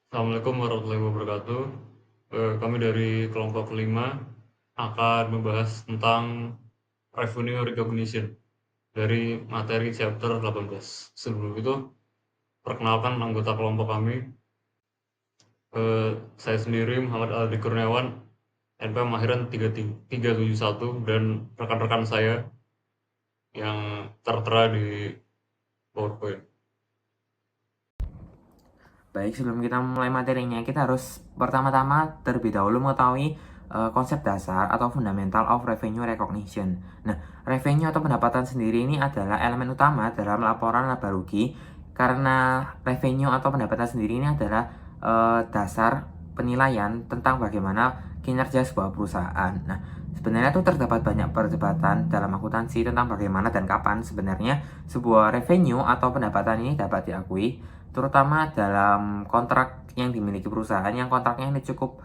Assalamualaikum warahmatullahi wabarakatuh. Kami dari kelompok kelima akan membahas tentang revenue recognition dari materi chapter 18. Sebelum itu, perkenalkan anggota kelompok kami. Saya sendiri Muhammad Aldi Kurniawan, NPM Mahiran 371, dan rekan-rekan saya yang tertera di PowerPoint. Baik, sebelum kita mulai materinya, kita harus pertama-tama terlebih dahulu mengetahui konsep dasar atau fundamental of revenue recognition. Nah, revenue atau pendapatan sendiri ini adalah elemen utama dalam laporan laba rugi karena revenue atau pendapatan sendiri ini adalah dasar penilaian tentang bagaimana kinerja sebuah perusahaan. Nah, sebenarnya itu terdapat banyak perdebatan dalam akuntansi tentang bagaimana dan kapan sebenarnya sebuah revenue atau pendapatan ini dapat diakui, terutama dalam kontrak yang dimiliki perusahaan yang kontraknya ini cukup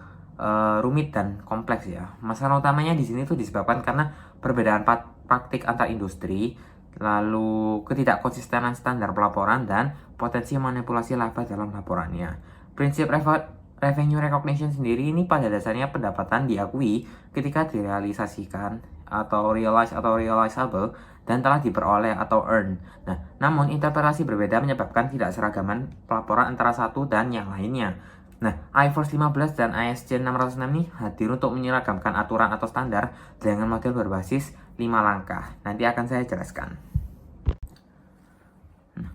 rumit dan kompleks ya. Masalah utamanya di sini tuh disebabkan karena perbedaan praktik antar industri, lalu ketidakkonsistenan standar pelaporan dan potensi manipulasi laba dalam laporannya. Prinsip revenue recognition sendiri ini pada dasarnya pendapatan diakui ketika direalisasikan atau realizable dan telah diperoleh atau earn. Nah, namun interpretasi berbeda menyebabkan tidak seragaman pelaporan antara satu dan yang lainnya. Nah, IFRS 15 dan ISC 606 ini hadir untuk menyeragamkan aturan atau standar dengan model berbasis 5 langkah. Nanti akan saya jelaskan.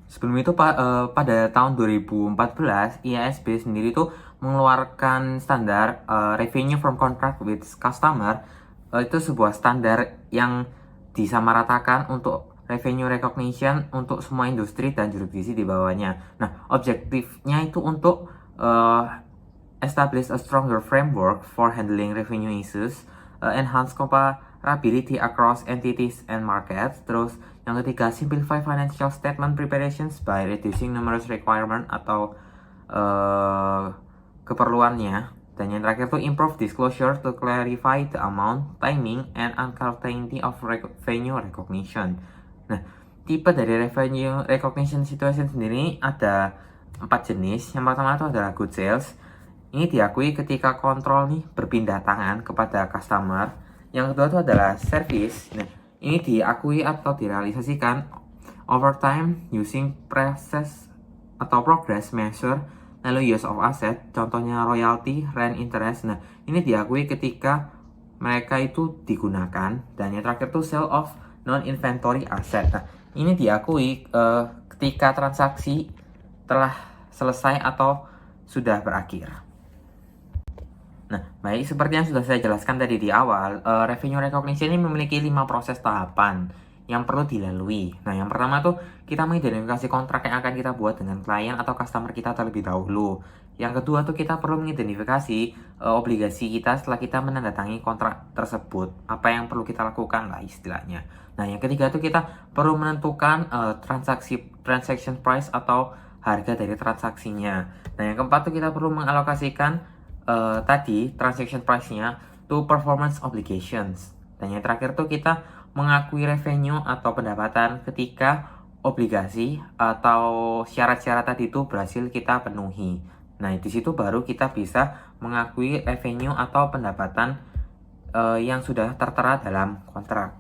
Sebelum itu pada tahun 2014 IASB sendiri tuh mengeluarkan standar revenue from contract with customer. Itu sebuah standar yang disamaratakan untuk revenue recognition untuk semua industri dan jurisdiksi di bawahnya. Nah, objektifnya itu untuk establish a stronger framework for handling revenue issues, enhance comparability across entities and markets. Terus yang ketiga, simplify financial statement preparations by reducing numerous requirement atau keperluannya. Dan yang terakhir tuh improve disclosure to clarify the amount, timing, and uncertainty of revenue recognition. Nah, tipe dari revenue recognition situation sendiri ada 4 jenis. Yang pertama itu adalah good sales. Ini diakui ketika kontrol nih berpindah tangan kepada customer. Yang kedua itu adalah service. Nah, ini diakui atau direalisasikan over time using process atau progress measure, lalu use of asset, contohnya royalty, rent, interest. Nah, ini diakui ketika mereka itu digunakan. Dan yang terakhir tuh sale of non-inventory asset. Nah, ini diakui ketika transaksi telah selesai atau sudah berakhir. Nah, baik, seperti yang sudah saya jelaskan tadi di awal, revenue recognition ini memiliki 5 proses tahapan yang perlu dilalui. Nah, yang pertama tuh kita mengidentifikasi kontrak yang akan kita buat dengan klien atau customer kita terlebih dahulu. Yang kedua tuh kita perlu mengidentifikasi obligasi kita setelah kita menandatangani kontrak tersebut. Apa yang perlu kita lakukan lah istilahnya. Nah, yang ketiga tuh kita perlu menentukan transaction price atau harga dari transaksinya. Nah, yang keempat tuh kita perlu mengalokasikan tadi transaction price-nya to performance obligations. Dan yang terakhir tuh kita mengakui revenue atau pendapatan ketika obligasi atau syarat-syarat tadi itu berhasil kita penuhi. Nah, di situ baru kita bisa mengakui revenue atau pendapatan yang sudah tertera dalam kontrak.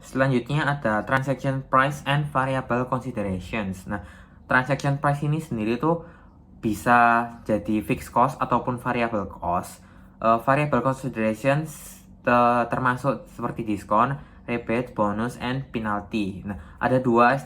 Selanjutnya ada transaction price and variable considerations. Nah, transaction price ini sendiri tuh bisa jadi fixed cost ataupun variable cost. Variable considerations termasuk seperti diskon, rebate, bonus, and penalty. Nah, ada dua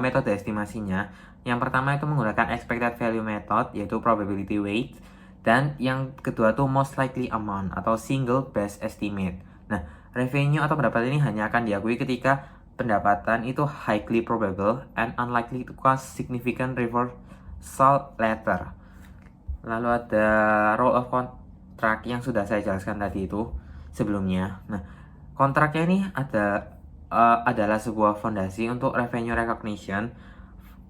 metode estimasinya. Yang pertama itu menggunakan expected value method, yaitu probability weight, dan yang kedua tuh most likely amount atau single best estimate. Nah, revenue atau pendapatan ini hanya akan diakui ketika pendapatan itu highly probable and unlikely to cause significant reversal later. Lalu ada role of contract yang sudah saya jelaskan tadi itu sebelumnya. Nah, kontraknya ini adalah sebuah fondasi untuk revenue recognition.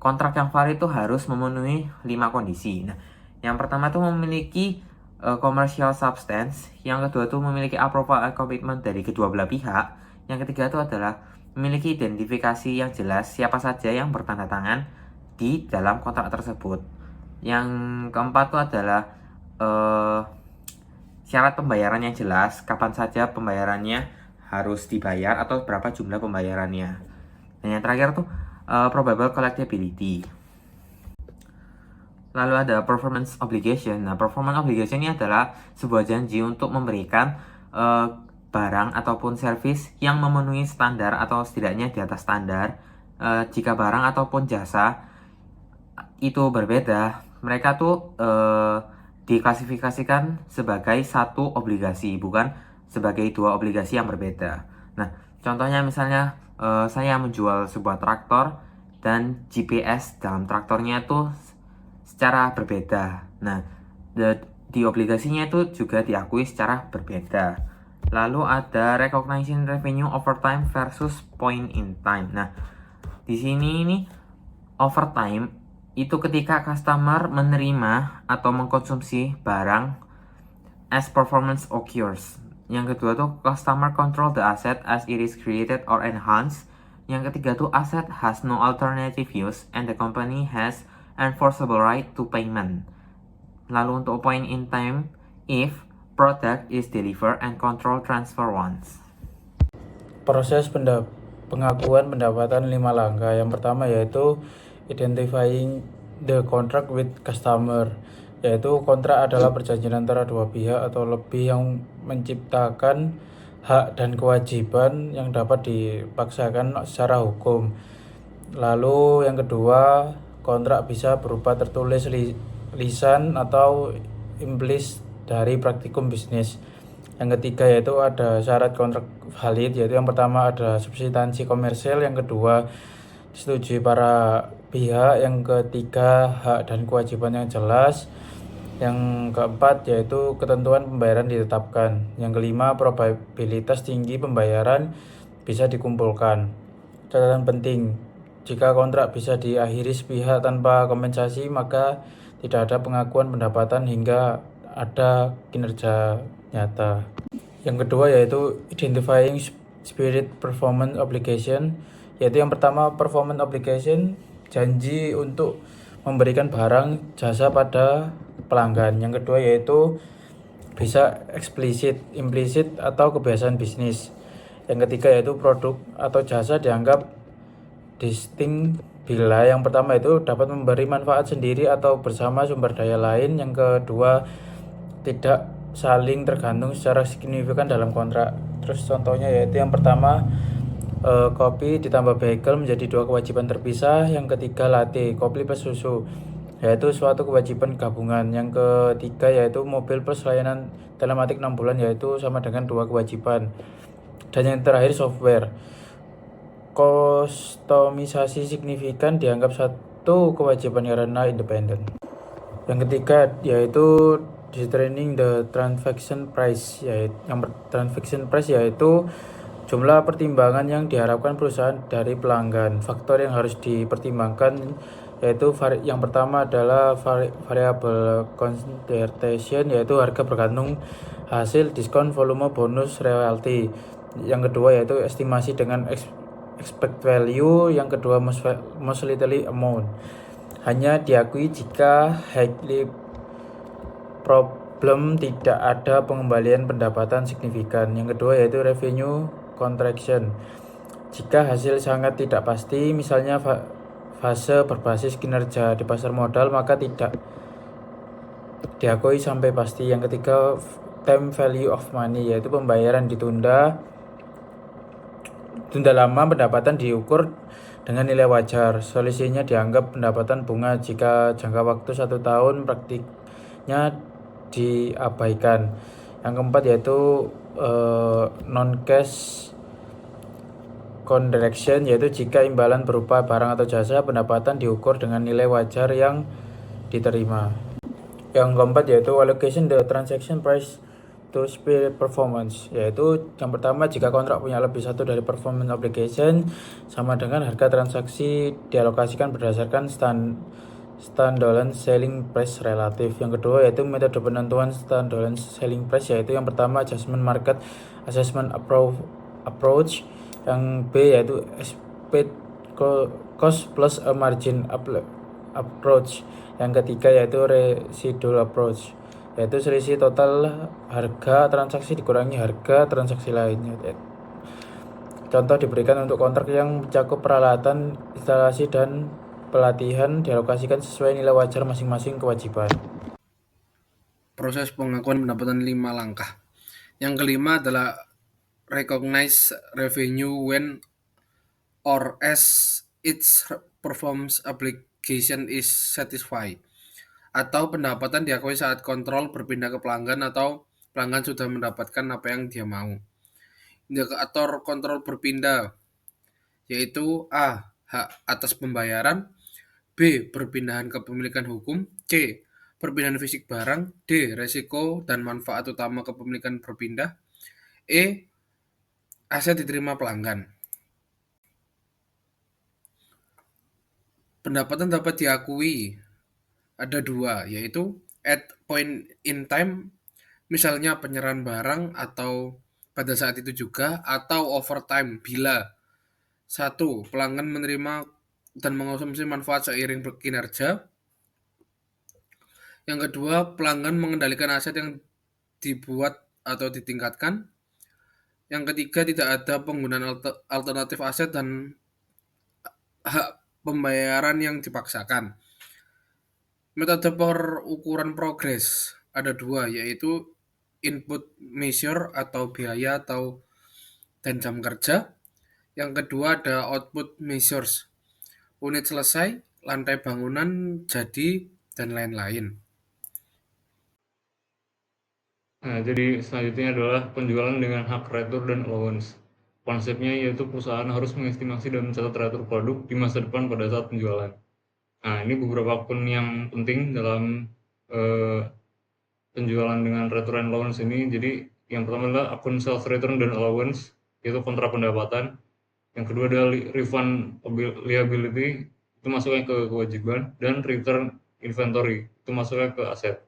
Kontrak yang valid itu harus memenuhi 5 kondisi. Nah, yang pertama itu memiliki commercial substance, yang kedua itu memiliki approval and commitment dari kedua belah pihak, yang ketiga itu adalah memiliki identifikasi yang jelas siapa saja yang bertanda tangan, di dalam kontrak tersebut. Yang keempat itu adalah syarat pembayaran yang jelas, kapan saja pembayarannya harus dibayar atau berapa jumlah pembayarannya. Dan yang terakhir tuh probable collectibility. Lalu ada performance obligation. Nah, performance obligation ini adalah sebuah janji untuk memberikan barang ataupun servis yang memenuhi standar atau setidaknya di atas standar. Jika barang ataupun jasa itu berbeda, mereka tuh diklasifikasikan sebagai satu obligasi, bukan sebagai dua obligasi yang berbeda. Nah, contohnya misalnya saya menjual sebuah traktor dan GPS dalam traktornya itu secara berbeda. Nah, di obligasinya itu juga diakui secara berbeda. Lalu ada recognition revenue over time versus point in time. Nah, di sini ini over time itu ketika customer menerima atau mengkonsumsi barang as performance occurs. Yang kedua tuh customer control the asset as it is created or enhanced. Yang ketiga tuh asset has no alternative use and the company has enforceable right to payment. Lalu untuk point in time, if product is delivered and control transfer once. Proses pengakuan pendapatan 5 langkah. Yang pertama yaitu identifying the contract with customer, yaitu kontrak adalah perjanjian antara dua pihak atau lebih yang menciptakan hak dan kewajiban yang dapat dipaksakan secara hukum. Lalu yang kedua, kontrak bisa berupa tertulis, lisan atau implis dari praktikum bisnis. Yang ketiga yaitu ada syarat kontrak valid, yaitu yang pertama ada substansi komersial, yang kedua disetujui para pihak, yang ketiga hak dan kewajiban yang jelas, yang keempat yaitu ketentuan pembayaran ditetapkan, yang kelima probabilitas tinggi pembayaran bisa dikumpulkan. Catatan penting, jika kontrak bisa diakhiri sepihak tanpa kompensasi, maka tidak ada pengakuan pendapatan hingga ada kinerja nyata. Yang kedua yaitu identifying spirit performance obligation, yaitu yang pertama performance obligation, janji untuk memberikan barang jasa pada pelanggan. Yang kedua yaitu bisa eksplisit, implisit atau kebiasaan bisnis. Yang ketiga yaitu produk atau jasa dianggap distinct bila yang pertama itu dapat memberi manfaat sendiri atau bersama sumber daya lain. Yang kedua tidak saling tergantung secara signifikan dalam kontrak. Terus contohnya yaitu yang pertama kopi ditambah bagel menjadi dua kewajiban terpisah. Yang ketiga latte, kopi plus susu, yaitu suatu kewajiban gabungan. Yang ketiga yaitu mobil plus layanan telematik 6 bulan, yaitu sama dengan dua kewajiban. Dan yang terakhir software, kustomisasi signifikan dianggap satu kewajiban karena independen. Yang ketiga yaitu determining the transaction price, yaitu jumlah pertimbangan yang diharapkan perusahaan dari pelanggan. Faktor yang harus dipertimbangkan yaitu yang pertama adalah variable consideration, yaitu harga bergantung hasil, diskon, volume, bonus, royalty. Yang kedua yaitu estimasi dengan expect value. Yang kedua most likely amount, hanya diakui jika highly problem tidak ada pengembalian pendapatan signifikan. Yang kedua yaitu revenue contraction, jika hasil sangat tidak pasti, misalnya fase berbasis kinerja di pasar modal, maka tidak diakui sampai pasti. Yang ketiga time value of money, yaitu pembayaran ditunda lama, pendapatan diukur dengan nilai wajar. Solusinya dianggap pendapatan bunga jika jangka waktu 1 tahun praktiknya diabaikan. Yang keempat yaitu non cash contraction, yaitu jika imbalan berupa barang atau jasa, pendapatan diukur dengan nilai wajar yang diterima. Yang keempat yaitu allocation the transaction price to spirit performance, yaitu yang pertama jika kontrak punya lebih satu dari performance obligation, sama dengan harga transaksi dialokasikan berdasarkan standalone selling price relatif. Yang kedua yaitu metode penentuan standalone selling price, yaitu yang pertama adjustment market assessment approach. Yang B yaitu expected cost plus a margin approach. Yang ketiga yaitu residual approach, yaitu selisih total harga transaksi dikurangi harga transaksi lainnya. Contoh diberikan untuk kontrak yang mencakup peralatan, instalasi, dan pelatihan dialokasikan sesuai nilai wajar masing-masing kewajiban. Proses pengakuan pendapatan 5 langkah. Yang kelima adalah recognize revenue when or as its performance obligation is satisfied, atau pendapatan diakui saat kontrol berpindah ke pelanggan atau pelanggan sudah mendapatkan apa yang dia mau. Indikator kontrol berpindah yaitu A. Hak atas pembayaran, B. Perpindahan kepemilikan hukum, C. Perpindahan fisik barang, D. Resiko dan manfaat utama kepemilikan berpindah, E. Aset diterima pelanggan. Pendapatan dapat diakui ada dua, yaitu at point in time, misalnya penyerahan barang atau pada saat itu juga, atau overtime bila satu, pelanggan menerima dan mengonsumsi manfaat seiring kinerja. Yang kedua, pelanggan mengendalikan aset yang dibuat atau ditingkatkan. Yang ketiga, tidak ada penggunaan alternatif aset dan hak pembayaran yang dipaksakan. Metode perukuran progres ada dua, yaitu input measure atau biaya dan jam kerja. Yang kedua ada output measures, unit selesai, lantai bangunan jadi, dan lain-lain. Nah, jadi selanjutnya adalah penjualan dengan hak retur dan allowance. Konsepnya yaitu perusahaan harus mengestimasi dan mencatat retur produk di masa depan pada saat penjualan. Nah, ini beberapa akun yang penting dalam penjualan dengan retur and allowance ini. Jadi, yang pertama adalah akun sales return dan allowance, yaitu kontra pendapatan. Yang kedua adalah refund liability, itu masuknya ke kewajiban, dan return inventory, itu masuknya ke aset.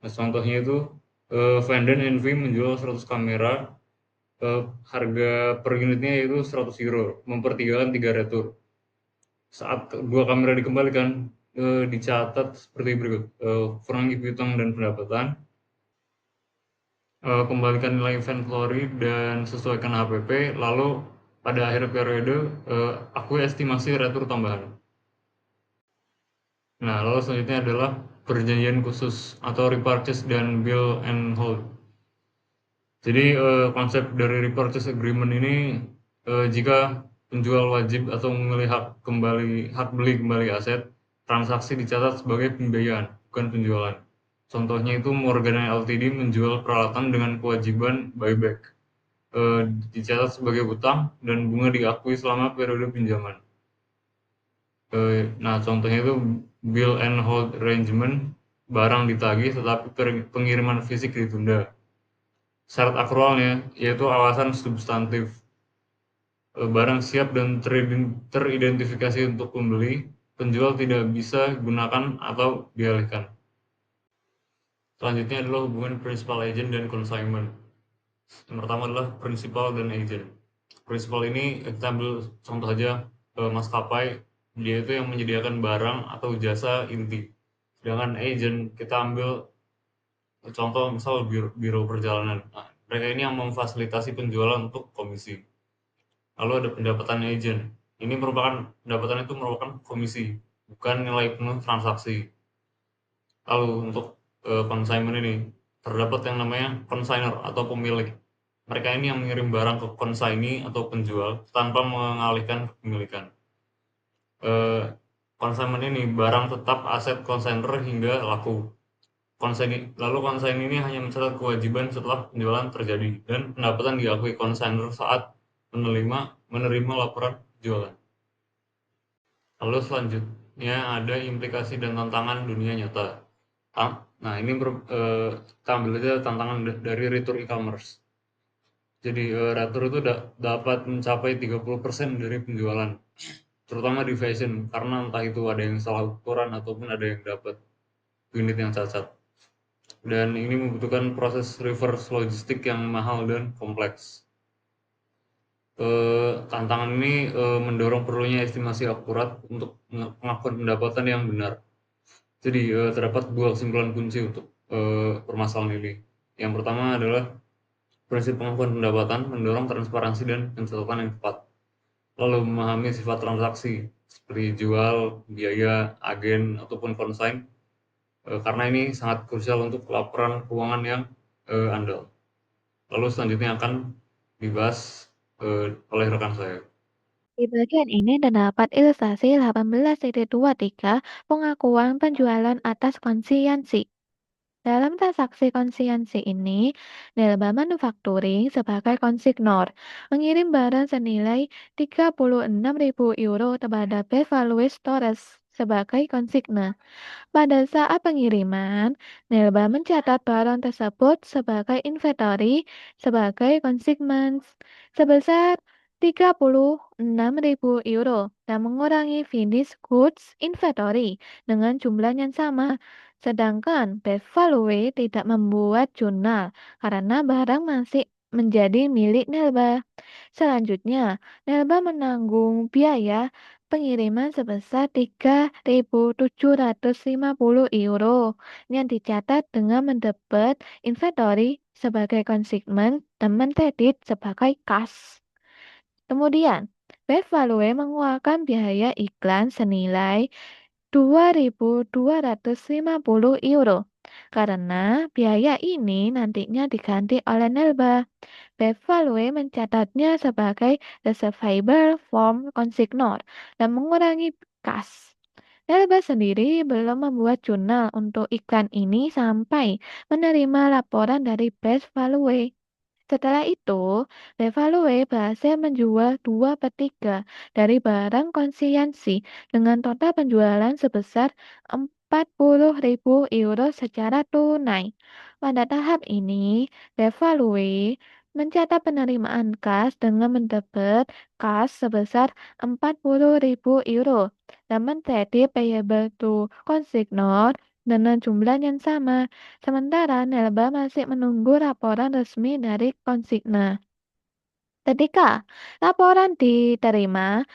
Nah, contohnya itu Vanden Envy menjual 100 kamera, harga per unitnya yaitu 100 euro, mempertigakan 3 retur. Saat 2 kamera dikembalikan, dicatat seperti berikut, kurangi piutang dan pendapatan, kembalikan nilai inventory dan sesuaikan HPP, lalu pada akhir periode, akui estimasi retur tambahan. Nah, lalu selanjutnya adalah perjanjian khusus atau repurchase dan bill and hold. Jadi konsep dari repurchase agreement ini, jika penjual wajib atau memilih hak beli kembali aset, transaksi dicatat sebagai pembiayaan, bukan penjualan. Contohnya itu Morgana Ltd menjual peralatan dengan kewajiban buyback, dicatat sebagai utang dan bunga diakui selama periode pinjaman. Nah, contohnya itu bill and hold arrangement, barang ditagih tetapi pengiriman fisik ditunda. Syarat akrualnya yaitu alasan substantif, barang siap dan teridentifikasi untuk pembeli, penjual tidak bisa gunakan atau dialihkan. Selanjutnya adalah hubungan principal agent dan consignment. Yang pertama adalah principal dan agent. Principal ini kita ambil contoh aja, maskapai, dia itu yang menyediakan barang atau jasa inti. Sedangkan agent kita ambil contoh misal biro perjalanan. Nah, mereka ini yang memfasilitasi penjualan untuk komisi. Lalu ada pendapatan agent. Ini pendapatan itu merupakan komisi, bukan nilai penuh transaksi. Lalu untuk consignment ini terdapat yang namanya consignor atau pemilik. Mereka ini yang mengirim barang ke consignee atau penjual tanpa mengalihkan kepemilikan. Consignment ini barang tetap aset consignor hingga laku. Lalu consignee ini hanya mencatat kewajiban setelah penjualan terjadi dan pendapatan diakui consignor saat menerima laporan penjualan. Lalu selanjutnya ada implikasi dan tantangan dunia nyata. Nah, ini kita ambil aja tantangan dari retur e-commerce. Jadi retur itu dapat mencapai 30% dari penjualan, terutama di fashion, karena entah itu ada yang salah ukuran ataupun ada yang dapat unit yang cacat. Dan ini membutuhkan proses reverse logistik yang mahal dan kompleks. Tantangan ini mendorong perlunya estimasi akurat untuk pengakuan pendapatan yang benar. Jadi terdapat dua kesimpulan kunci untuk permasalahan ini. Yang pertama adalah prinsip pengakuan pendapatan mendorong transparansi dan pencatatan yang tepat. Lalu memahami sifat transaksi seperti jual, biaya, agen, ataupun konsign, karena ini sangat krusial untuk laporan keuangan yang andal. Lalu selanjutnya akan dibahas oleh rekan saya. Di bagian ini terdapat ilustrasi 18.23 pengakuan penjualan atas konsiansi. Dalam transaksi konsiansi ini, Nelba Manufacturing sebagai konsignor mengirim barang senilai 36.000 euro kepada Bevalues Stores sebagai konsigna. Pada saat pengiriman, Nelba mencatat barang tersebut sebagai inventory sebagai konsigmen sebesar 36.000 euro dan mengurangi finished goods inventory dengan jumlah yang sama. Sedangkan Bevalue tidak membuat jurnal karena barang masih menjadi milik Nelba. Selanjutnya, Nelba menanggung biaya pengiriman sebesar 3.750 euro yang dicatat dengan mendapat inventory sebagai konsigmen dan mendebit sebagai kas. Kemudian, Bevalue mengeluarkan biaya iklan senilai 2.250 euro karena biaya ini nantinya diganti oleh Nelba. Bevalue mencatatnya sebagai reservable form consignor dan mengurangi kas. Nelba sendiri belum membuat jurnal untuk iklan ini sampai menerima laporan dari Bevalue. Setelah itu, Revalue berhasil menjual 2/3 dari barang konsiansi dengan total penjualan sebesar 40.000 euro secara tunai. Pada tahap ini, Revalue mencatat penerimaan kas dengan mendapat kas sebesar 40.000 euro dan menjadi payable to consignor dengan jumlah yang sama. Sementara Nelba masih menunggu laporan resmi dari konsigna. Ketika laporan diterima,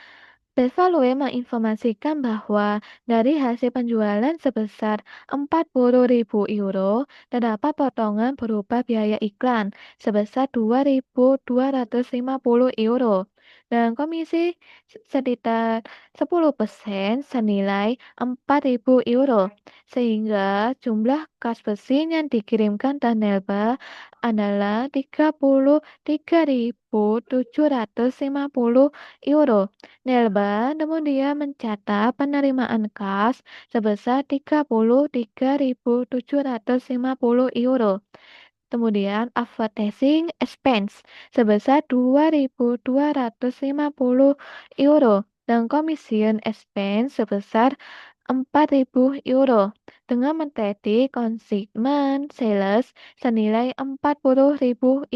Bevalue menginformasikan bahwa dari hasil penjualan sebesar 40.000 euro, terdapat potongan berupa biaya iklan sebesar 2.250 euro dan komisi sekitar 10% senilai 4.000 euro, sehingga jumlah kas besi yang dikirimkan dan Nelba adalah 33.750 euro. Nelba kemudian mencatat penerimaan kas sebesar 33.750 euro. Kemudian advertising expense sebesar 2.250 euro dan commission expense sebesar 4.000 euro dengan menjadi konsigmen sales senilai 40.000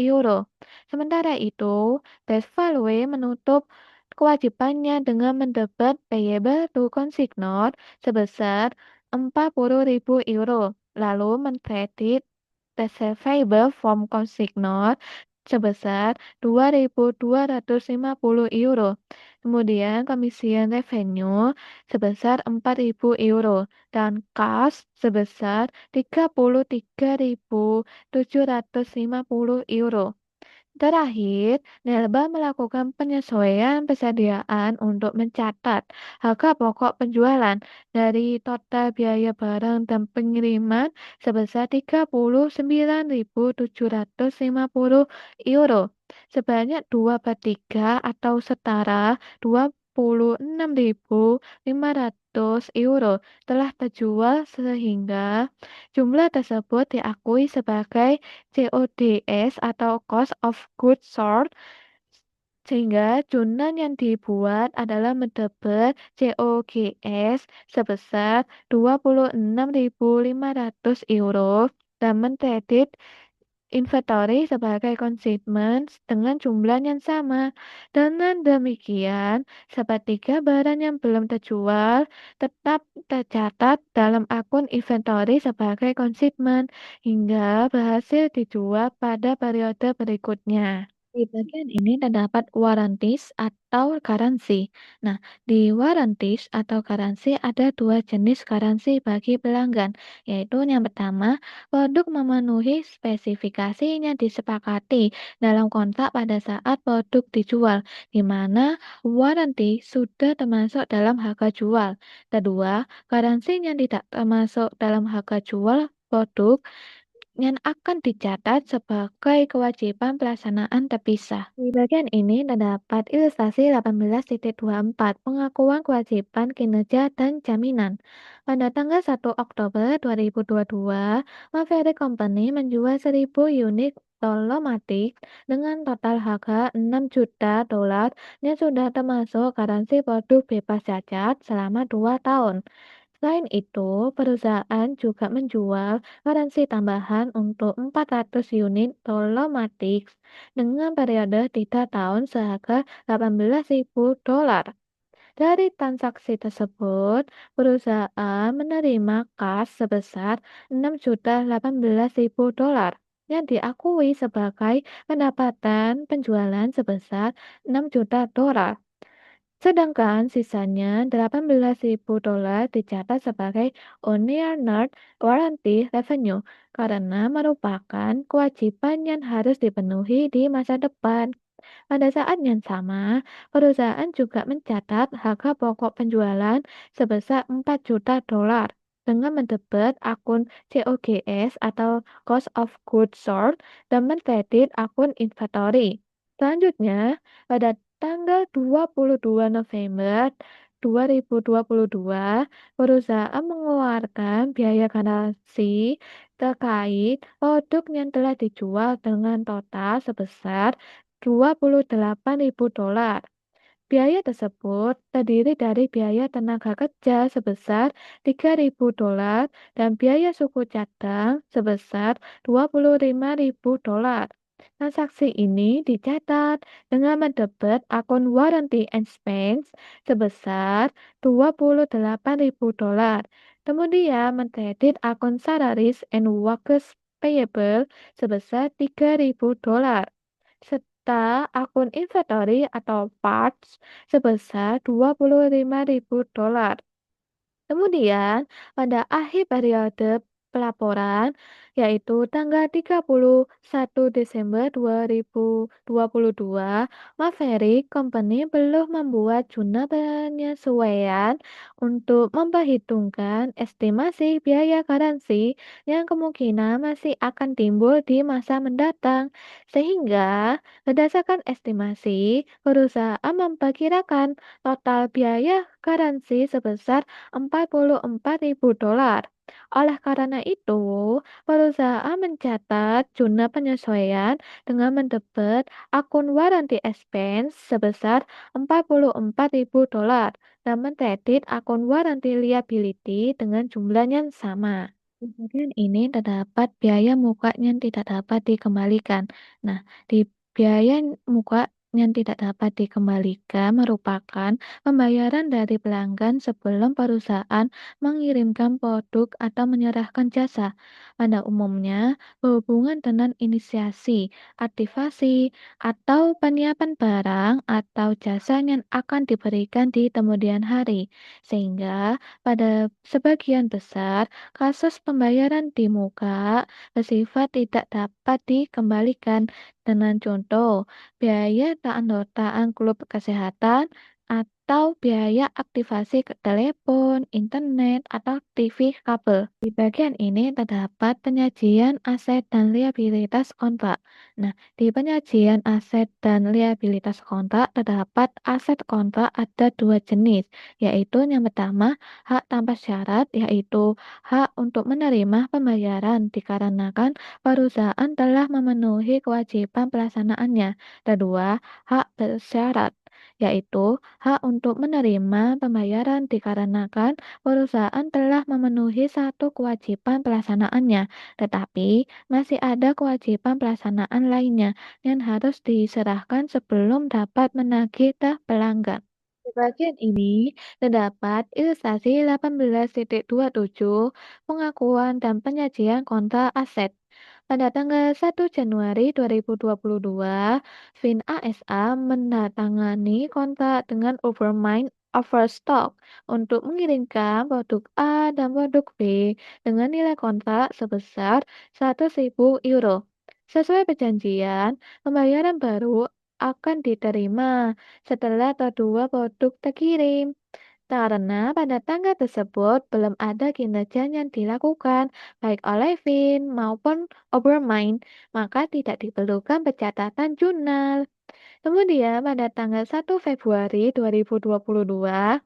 euro. Sementara itu, Best Value menutup kewajibannya dengan mendapat payable to consignor sebesar 40.000 euro, lalu mengkredit reservable from consignor sebesar 2.250 euro. Kemudian komisian revenue sebesar 4.000 euro dan kas sebesar 33.750 euro. Terakhir, Nelba melakukan penyesuaian persediaan untuk mencatat harga pokok penjualan dari total biaya barang dan pengiriman sebesar 39.750 euro, sebanyak 2/3 atau setara 26.500 euro telah terjual sehingga jumlah tersebut diakui sebagai COGS atau Cost of Goods Sold, sehingga jurnal yang dibuat adalah mendapat COGS sebesar 26.500 euro dan mengkredit inventory sebagai konsigmen dengan jumlah yang sama. Dengan demikian, sepertiga barang yang belum terjual tetap tercatat dalam akun inventory sebagai konsigmen hingga berhasil dijual pada periode berikutnya. Di bagian ini terdapat warranties atau garansi. Nah, di warranties atau garansi ada dua jenis garansi bagi pelanggan, yaitu yang pertama, produk memenuhi spesifikasi yang disepakati dalam kontrak pada saat produk dijual, di mana warranty sudah termasuk dalam harga jual. Kedua, garansi yang tidak termasuk dalam harga jual produk yang akan dicatat sebagai kewajiban pelaksanaan terpisah. Di bagian ini terdapat ilustrasi 18.24 pengakuan kewajiban kinerja dan jaminan. Pada tanggal 1 Oktober 2022, Maverick Company menjual 1.000 unit Tolomatic dengan total harga 6 juta dolar yang sudah termasuk garansi produk bebas cacat selama 2 tahun. Selain itu, perusahaan juga menjual garansi tambahan untuk 400 unit Tolomatic dengan periode 3 tahun seharga 18.000 dolar. Dari transaksi tersebut, perusahaan menerima kas sebesar 6.018.000 dolar yang diakui sebagai pendapatan penjualan sebesar 6 juta dolar. Sedangkan sisanya 18.000 dolar dicatat sebagai unearned warranty revenue karena merupakan kewajiban yang harus dipenuhi di masa depan. Pada saat yang sama, perusahaan juga mencatat harga pokok penjualan sebesar 4 juta dolar dengan mendebet akun COGS atau Cost of Goods Sold dan mengkredit akun inventory. Selanjutnya, pada tanggal 22 November 2022, perusahaan mengeluarkan biaya garansi terkait produk yang telah dijual dengan total sebesar 28.000 dolar. Biaya tersebut terdiri dari biaya tenaga kerja sebesar 3.000 dolar dan biaya suku cadang sebesar 25.000 dolar. Transaksi ini dicatat dengan mendebet akun warranty expense sebesar 28.000 dolar. Kemudian mengkredit akun salaries and workers payable sebesar 3.000 dolar serta akun inventory atau parts sebesar 25.000 dolar. Kemudian, pada akhir periode pelaporan, yaitu tanggal 31 Desember 2022, Maverick Company belum membuat jurnal penyesuaian untuk memperhitungkan estimasi biaya garansi yang kemungkinan masih akan timbul di masa mendatang. Sehingga, berdasarkan estimasi, perusahaan memperkirakan total biaya garansi sebesar 44.000 dolar. Oleh karena itu, perusahaan mencatat jurnal penyesuaian dengan mendebet akun warranty expense sebesar 44.000 dolar dan mengkredit akun warranty liability dengan jumlah yang sama. Di bagian ini terdapat biaya muka yang tidak dapat dikembalikan. Nah, di biaya muka yang tidak dapat dikembalikan merupakan pembayaran dari pelanggan sebelum perusahaan mengirimkan produk atau menyerahkan jasa. Pada umumnya, berhubungan dengan inisiasi, aktivasi, atau penyiapan barang atau jasa yang akan diberikan di kemudian hari. Sehingga pada sebagian besar, kasus pembayaran di muka bersifat tidak dapat dikembalikan dengan contoh biaya keanggotaan klub kesehatan, atau biaya aktivasi ke telepon, internet, atau TV kabel. Di bagian ini terdapat penyajian aset dan liabilitas kontrak. Nah, di penyajian aset dan liabilitas kontrak terdapat aset kontrak ada dua jenis, yaitu yang pertama hak tanpa syarat, yaitu hak untuk menerima pembayaran dikarenakan perusahaan telah memenuhi kewajiban pelaksanaannya. Kedua, hak bersyarat, yaitu hak untuk menerima pembayaran dikarenakan perusahaan telah memenuhi satu kewajiban pelaksanaannya, tetapi masih ada kewajiban pelaksanaan lainnya yang harus diserahkan sebelum dapat menagih ke pelanggan. Di bagian ini terdapat ilustrasi 18.27 pengakuan dan penyajian kontrak aset. Pada tanggal 1 Januari 2022, Fin ASA menandatangani kontrak dengan Overmind Overstock untuk mengirimkan produk A dan produk B dengan nilai kontrak sebesar 100.000 euro. Sesuai perjanjian, pembayaran baru akan diterima setelah kedua produk terkirim. Karena pada tanggal tersebut belum ada kinerja yang dilakukan baik oleh Fin maupun Overmind, maka tidak diperlukan pencatatan jurnal. Kemudian pada tanggal 1 Februari 2022,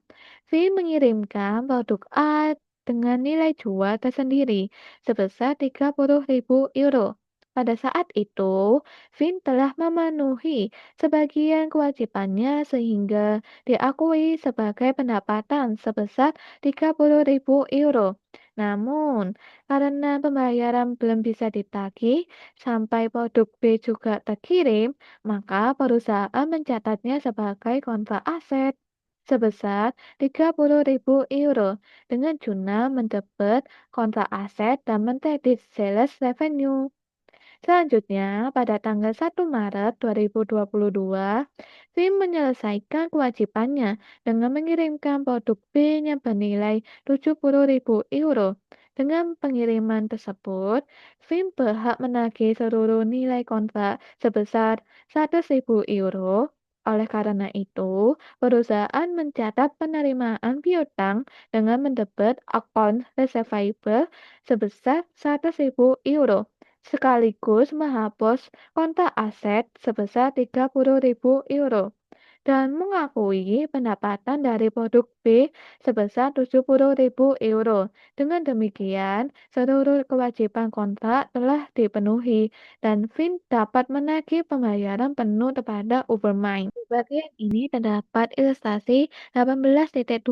Fin mengirimkan produk A dengan nilai jual tersendiri sebesar 30.000 euro. Pada saat itu, Fin telah memenuhi sebagian kewajibannya sehingga diakui sebagai pendapatan sebesar 30.000 euro. Namun, karena pembayaran belum bisa ditagih sampai produk B juga terkirim, maka perusahaan mencatatnya sebagai kontrak aset sebesar 30.000 euro dengan jurnal mendebit kontrak aset dan mendebit sales revenue. Selanjutnya, pada tanggal 1 Maret 2022, Tim menyelesaikan kewajibannya dengan mengirimkan produk B yang bernilai 70.000 euro. Dengan pengiriman tersebut, Tim berhak menagih seluruh nilai kontrak sebesar 100.000 euro. Oleh karena itu, perusahaan mencatat penerimaan piutang dengan mendebit account receivable sebesar 100.000 euro sekaligus menghapus kontak aset sebesar 30.000 euro dan mengakui pendapatan dari produk B sebesar 70.000 euro. Dengan demikian, seluruh kewajiban kontrak telah dipenuhi dan Fin dapat menagih pembayaran penuh kepada Ubermind. Di bagian ini terdapat ilustrasi 18.28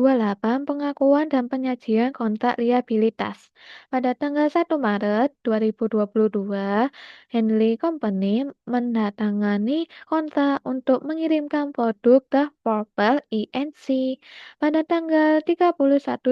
pengakuan dan penyajian kontrak liabilitas. Pada tanggal 1 Maret 2022, Henley Company mendatangani kontrak untuk mengirimkan produk ke Purple Inc. pada tanggal 31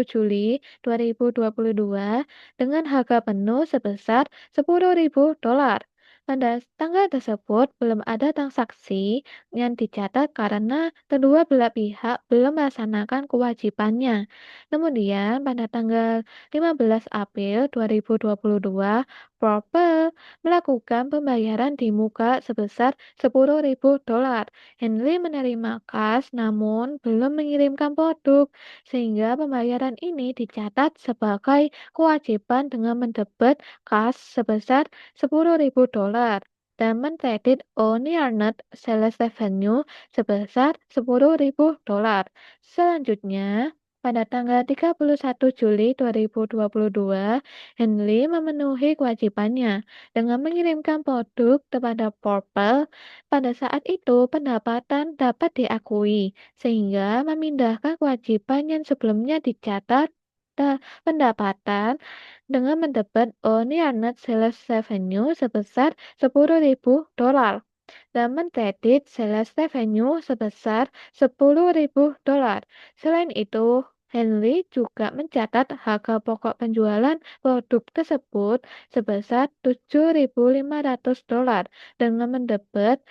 Juli 2022 dengan harga penuh sebesar 10.000 dolar. Pada tanggal tersebut belum ada transaksi yang dicatat karena kedua belah pihak belum melaksanakan kewajibannya. Kemudian pada tanggal 15 April 2022, Purple melakukan pembayaran di muka sebesar 10.000 dolar. Henley menerima kas namun belum mengirimkan produk, sehingga pembayaran ini dicatat sebagai kewajiban dengan mendebit kas sebesar 10.000 dolar dan menkredit O'Neill sales revenue sebesar 10.000 dolar. Selanjutnya, pada tanggal 31 Juli 2022, Henley memenuhi kewajibannya dengan mengirimkan produk kepada Purple. Pada saat itu, pendapatan dapat diakui, sehingga memindahkan kewajiban yang sebelumnya dicatat pendapatan dengan mendebit O'Neill sales revenue sebesar 10.000 dolar dan mengkredit sales revenue sebesar 10.000 dolar. Selain itu, Henley juga mencatat harga pokok penjualan produk tersebut sebesar 7.500 dolar dengan mendebit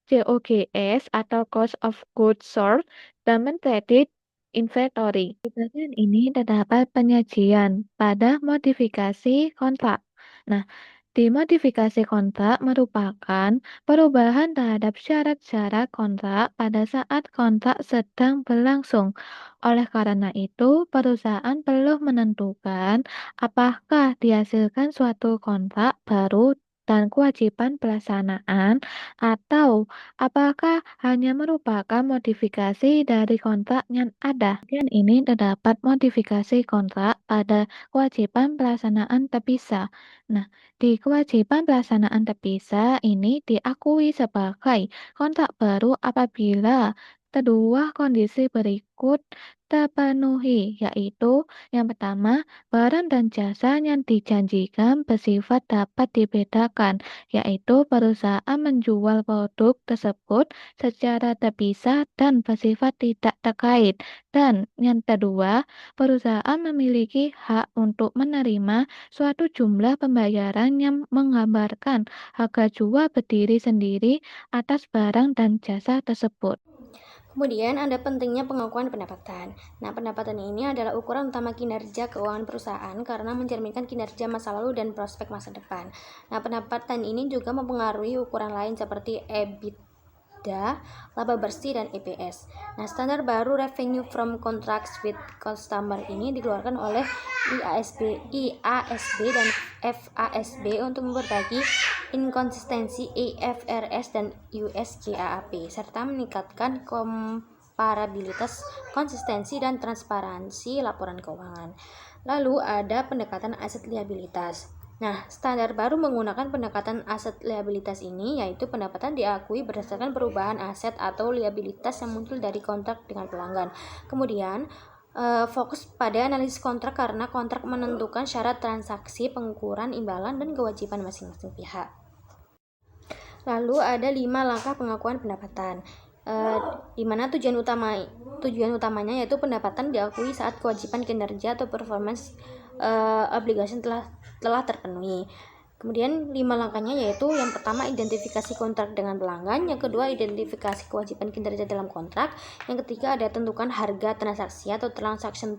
COGS atau Cost of Goods Sold dan mengkredit inventory. Di bagian ini terdapat penyajian pada modifikasi kontrak. Nah, dimodifikasi kontrak merupakan perubahan terhadap syarat-syarat kontrak pada saat kontrak sedang berlangsung. Oleh karena itu, perusahaan perlu menentukan apakah dihasilkan suatu kontrak baru dan kewajiban pelaksanaan atau apakah hanya merupakan modifikasi dari kontrak yang ada. Bagian ini terdapat modifikasi kontrak pada kewajiban pelaksanaan terpisah. Nah, di kewajiban pelaksanaan terpisah ini diakui sebagai kontrak baru apabila kedua kondisi berikut terpenuhi, yaitu yang pertama, barang dan jasa yang dijanjikan bersifat dapat dibedakan, yaitu perusahaan menjual produk tersebut secara terpisah dan bersifat tidak terkait. Dan yang kedua, perusahaan memiliki hak untuk menerima suatu jumlah pembayaran yang menggambarkan harga jual berdiri sendiri atas barang dan jasa tersebut. Kemudian ada pentingnya pengakuan pendapatan. Nah, pendapatan ini adalah ukuran utama kinerja keuangan perusahaan karena mencerminkan kinerja masa lalu dan prospek masa depan. Nah, pendapatan ini juga mempengaruhi ukuran lain seperti EBITDA, laba bersih, dan EPS. Nah, standar baru Revenue from Contracts with Customer ini dikeluarkan oleh IASB dan FASB untuk memperbaiki inkonsistensi IFRS dan US GAAP serta meningkatkan komparabilitas, konsistensi, dan transparansi laporan keuangan. Lalu ada pendekatan aset liabilitas. Nah, standar baru menggunakan pendekatan aset liabilitas ini, yaitu pendapatan diakui berdasarkan perubahan aset atau liabilitas yang muncul dari kontrak dengan pelanggan. Kemudian, fokus pada analisis kontrak karena kontrak menentukan syarat transaksi, pengukuran imbalan, dan kewajiban masing-masing pihak. Lalu ada 5 langkah pengakuan pendapatan, di mana tujuan utamanya yaitu pendapatan diakui saat kewajiban kinerja atau performance obligation telah terpenuhi. Kemudian 5 langkahnya yaitu yang pertama identifikasi kontrak dengan pelanggan, yang kedua identifikasi kewajiban kinerja dalam kontrak, yang ketiga ada tentukan harga transaksi atau transaction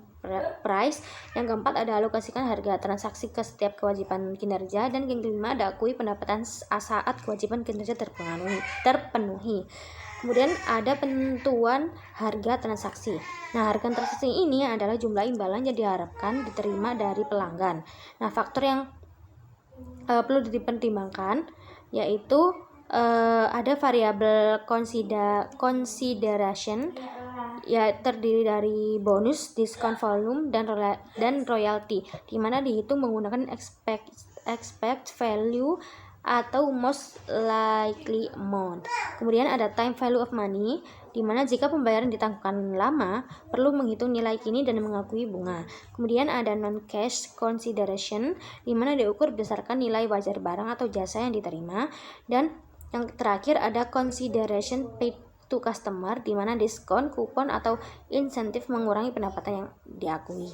price, yang keempat ada alokasikan harga transaksi ke setiap kewajiban kinerja, dan yang kelima ada akui pendapatan saat kewajiban kinerja terpenuhi. Kemudian ada penentuan harga transaksi. Nah, harga transaksi ini adalah jumlah imbalan yang diharapkan diterima dari pelanggan. Nah, faktor yang perlu dipertimbangkan yaitu ada variabel consideration ya terdiri dari bonus, diskon volume, dan royalty, di mana dihitung menggunakan expect value atau most likely amount. Kemudian ada time value of money, di mana jika pembayaran ditangguhkan lama, perlu menghitung nilai kini dan mengakui bunga. Kemudian ada non-cash consideration, di mana diukur berdasarkan nilai wajar barang atau jasa yang diterima. Dan yang terakhir ada consideration paid to customer, di mana diskon, kupon, atau insentif mengurangi pendapatan yang diakui.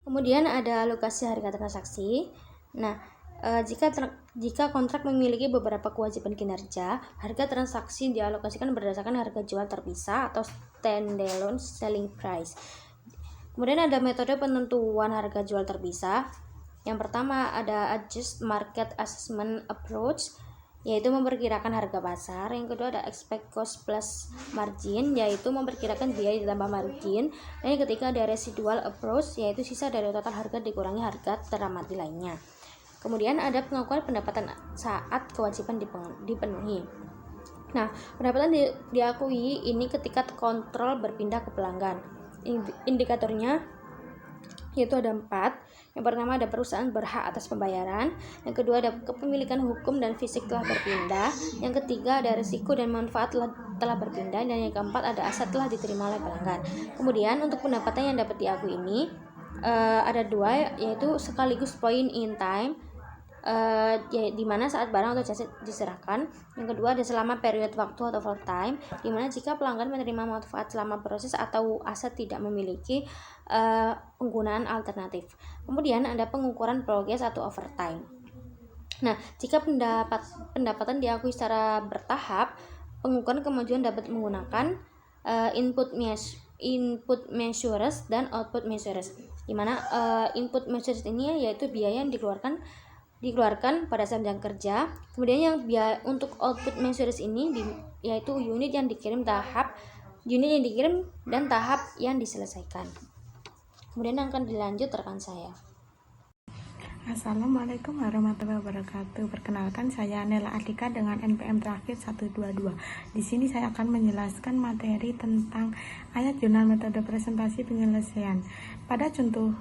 Kemudian ada alokasi harga transaksi. Nah, jika kontrak memiliki beberapa kewajiban kinerja, harga transaksi dialokasikan berdasarkan harga jual terpisah atau standalone selling price. Kemudian ada metode penentuan harga jual terpisah. Yang pertama ada adjust market assessment approach, yaitu memperkirakan harga pasar. Yang kedua ada expect cost plus margin, yaitu memperkirakan biaya ditambah margin. Dan yang ketiga ada residual approach, yaitu sisa dari total harga dikurangi harga teramati lainnya. Kemudian ada pengakuan pendapatan saat kewajiban dipenuhi. Nah, pendapatan diakui ini ketika kontrol berpindah ke pelanggan. Indikatornya yaitu ada 4. Yang pertama ada perusahaan berhak atas pembayaran. Yang kedua ada kepemilikan hukum dan fisik telah berpindah. Yang ketiga ada risiko dan manfaat telah berpindah. Dan yang keempat ada aset telah diterima oleh pelanggan. Kemudian untuk pendapatan yang dapat diakui ini ada 2, yaitu sekaligus point in time, di mana saat barang atau jasa diserahkan. Yang kedua ada selama periode waktu atau full time, di mana jika pelanggan menerima manfaat selama proses atau aset tidak memiliki penggunaan alternatif. Kemudian ada pengukuran progres atau overtime. Nah, jika pendapatan diakui secara bertahap, pengukuran kemajuan dapat menggunakan input measures dan output measures, di mana input measures ini yaitu biaya yang dikeluarkan pada saat jam kerja. Kemudian yang untuk output measures ini yaitu unit yang dikirim dan tahap yang diselesaikan. Kemudian akan dilanjut rekan saya. Assalamualaikum warahmatullahi wabarakatuh. Perkenalkan, saya Nela Adika dengan NPM terakhir 122. Di sini saya akan menjelaskan materi tentang ayat jurnal metode presentasi penyelesaian. Pada contoh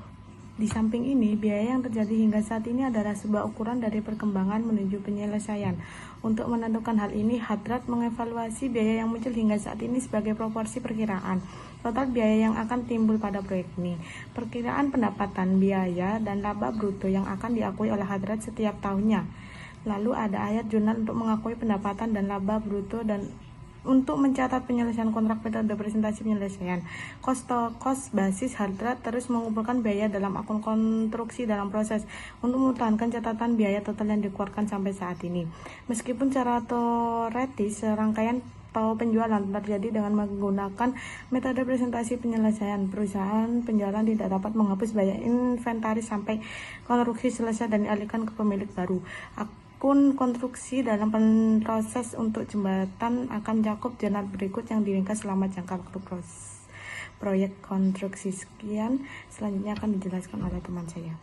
Di samping ini, biaya yang terjadi hingga saat ini adalah sebuah ukuran dari perkembangan menuju penyelesaian. Untuk menentukan hal ini, Hadrat mengevaluasi biaya yang muncul hingga saat ini sebagai proporsi perkiraan total biaya yang akan timbul pada proyek ini, perkiraan pendapatan, biaya, dan laba bruto yang akan diakui oleh Hadrat setiap tahunnya. Lalu ada ayat jurnal untuk mengakui pendapatan dan laba bruto dan untuk mencatat penyelesaian kontrak metode presentasi penyelesaian. Cost basis Hadrat terus mengumpulkan biaya dalam akun konstruksi dalam proses untuk mempertahankan catatan biaya total yang dikeluarkan sampai saat ini. Meskipun secara teoretis serangkaian atau penjualan terjadi dengan menggunakan metode presentasi penyelesaian, perusahaan penjualan tidak dapat menghapus biaya inventaris sampai konstruksi selesai dan dialihkan ke pemilik baru. Akun konstruksi dalam proses untuk jembatan akan mencakup jurnal berikut yang diringkas selama jangka waktu proyek konstruksi. Sekian, selanjutnya akan dijelaskan oleh teman saya.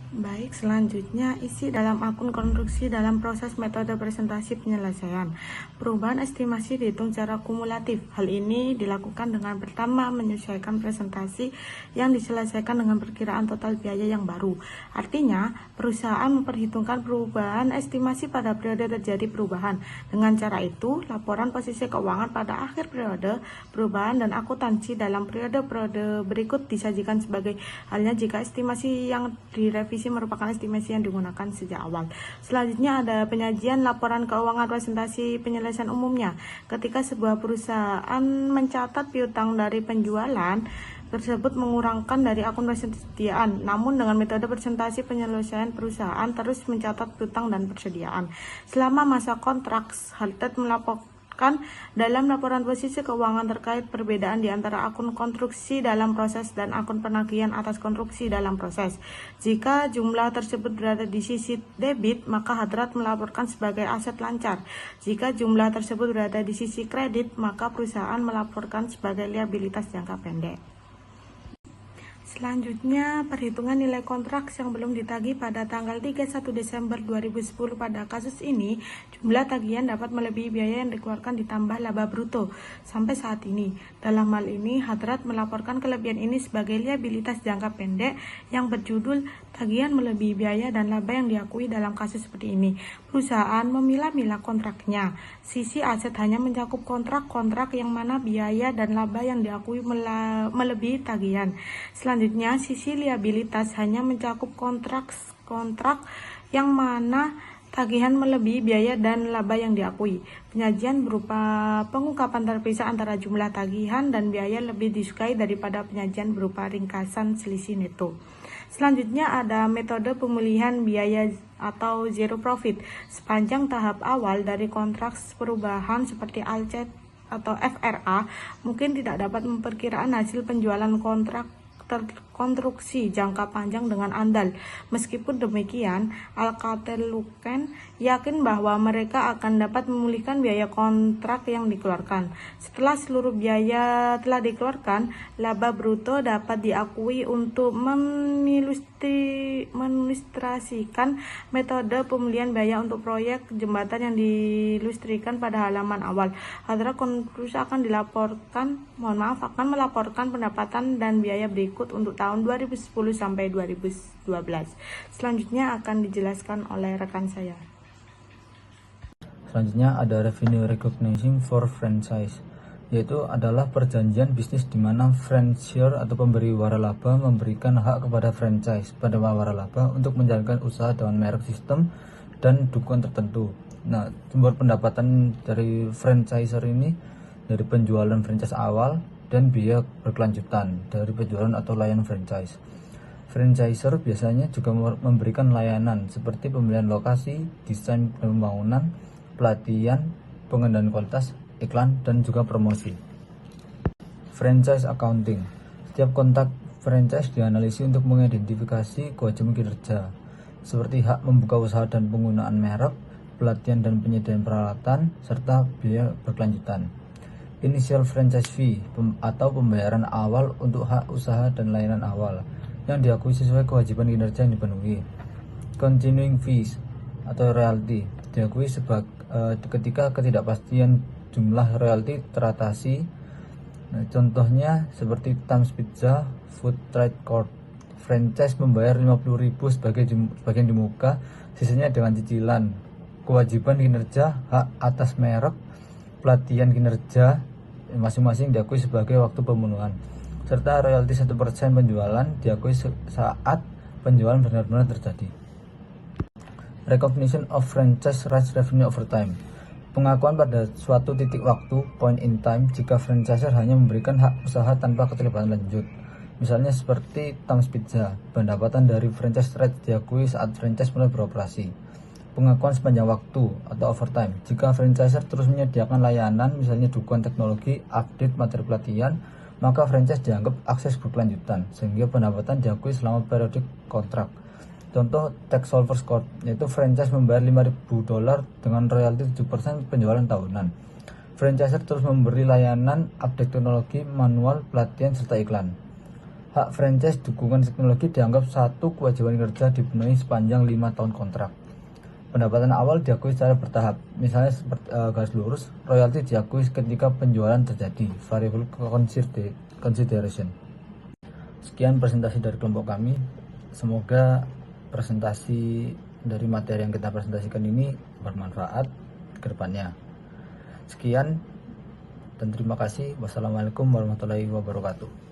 Baik, selanjutnya isi dalam akun konstruksi dalam proses metode presentasi penyelesaian. Perubahan estimasi dihitung secara kumulatif. Hal ini dilakukan dengan pertama menyesuaikan presentasi yang diselesaikan dengan perkiraan total biaya yang baru. Artinya, perusahaan memperhitungkan perubahan estimasi pada periode terjadi perubahan. Dengan cara itu, laporan posisi keuangan pada akhir periode perubahan dan akuntansi dalam periode-periode berikut disajikan sebagai halnya jika estimasi yang direvisi merupakan estimasi yang digunakan sejak awal. Selanjutnya ada penyajian laporan keuangan presentasi penyelesaian umumnya. Ketika sebuah perusahaan mencatat piutang dari penjualan tersebut mengurangkan dari akun persediaan. Namun dengan metode presentasi penyelesaian perusahaan terus mencatat piutang dan persediaan. Selama masa kontrak, Hadrat melaporkan dalam laporan posisi keuangan terkait perbedaan di antara akun konstruksi dalam proses dan akun penagihan atas konstruksi dalam proses. Jika jumlah tersebut berada di sisi debit, maka Hadrat melaporkan sebagai aset lancar. Jika jumlah tersebut berada di sisi kredit, maka perusahaan melaporkan sebagai liabilitas jangka pendek. Selanjutnya, perhitungan nilai kontrak yang belum ditagih pada tanggal 31 Desember 2010. Pada kasus ini, jumlah tagihan dapat melebihi biaya yang dikeluarkan ditambah laba bruto sampai saat ini. Dalam hal ini, Hadrat melaporkan kelebihan ini sebagai liabilitas jangka pendek yang berjudul tagihan melebihi biaya dan laba yang diakui dalam kasus seperti ini. Perusahaan memilah-milah kontraknya. Sisi aset hanya mencakup kontrak-kontrak yang mana biaya dan laba yang diakui melebihi tagihan. Selanjutnya, sisi liabilitas hanya mencakup kontrak yang mana tagihan melebihi biaya dan laba yang diakui. Penyajian berupa pengungkapan terpisah antara jumlah tagihan dan biaya lebih disukai daripada penyajian berupa ringkasan selisih neto. Selanjutnya ada metode pemulihan biaya atau zero profit. Sepanjang tahap awal dari kontrak perubahan seperti ALCET atau FRA, mungkin tidak dapat memperkirakan hasil penjualan kontrak konstruksi jangka panjang dengan andal. Meskipun demikian, Alcatel-Lucent yakin bahwa mereka akan dapat memulihkan biaya kontrak yang dikeluarkan. Setelah seluruh biaya telah dikeluarkan, laba bruto dapat diakui untuk mengilustrasikan metode pemulihan biaya untuk proyek jembatan yang diilustrasikan pada halaman awal. Hadrat konklusi akan melaporkan pendapatan dan biaya berikut untuk tahun 2010 sampai 2012. Selanjutnya akan dijelaskan oleh rekan saya. Selanjutnya ada revenue recognition for franchise, yaitu adalah perjanjian bisnis di mana franchisor atau pemberi waralaba memberikan hak kepada franchise pada waralaba untuk menjalankan usaha dengan merek sistem dan dukungan tertentu. Nah, sumber pendapatan dari franchisor ini dari penjualan franchise awal dan biaya berkelanjutan dari penjualan atau layanan franchise. Franchisor biasanya juga memberikan layanan seperti pemilihan lokasi, desain pembangunan, pelatihan, pengendalian kualitas, iklan, dan juga promosi. Franchise accounting. Setiap kontak franchise dianalisis untuk mengidentifikasi kewajiban kinerja, seperti hak membuka usaha dan penggunaan merek, pelatihan dan penyediaan peralatan, serta biaya berkelanjutan. Initial franchise fee atau pembayaran awal untuk hak usaha dan layanan awal yang diakui sesuai kewajiban kinerja yang dipenuhi. Continuing fees atau royalty diakui ketika ketidakpastian jumlah royalty teratasi. Nah, contohnya seperti Times Pizza, Food Trade Court. franchise membayar 50.000 sebagian di muka, sisanya dengan cicilan. Kewajiban kinerja, hak atas merek, pelatihan kinerja masing-masing diakui sebagai waktu pemenuhan, serta royalti 1% penjualan diakui saat penjualan benar-benar terjadi. Recognition of franchise rights revenue over time. Pengakuan pada suatu titik waktu, point in time, jika franchisor hanya memberikan hak usaha tanpa keterlibatan lanjut. Misalnya seperti Tom's Pizza, pendapatan dari franchise rights diakui saat franchise mulai beroperasi. Pengakuan sepanjang waktu atau overtime, jika franchisor terus menyediakan layanan, misalnya dukungan teknologi, update materi pelatihan, maka franchise dianggap akses berkelanjutan, sehingga pendapatan diakui selama periodik kontrak. Contoh Tech Solvers Code, yaitu franchise membayar $5.000 dengan royalti 7% penjualan tahunan. Franchisor terus memberi layanan update teknologi, manual, pelatihan, serta iklan. Hak franchise dukungan teknologi dianggap satu kewajiban kerja dipenuhi sepanjang 5 tahun kontrak. Pendapatan awal diakui secara bertahap, misalnya seperti garis lurus, royalti diakui ketika penjualan terjadi, variable consideration. Sekian presentasi dari kelompok kami, semoga presentasi dari materi yang kita presentasikan ini bermanfaat ke depannya. Sekian dan terima kasih. Wassalamualaikum warahmatullahi wabarakatuh.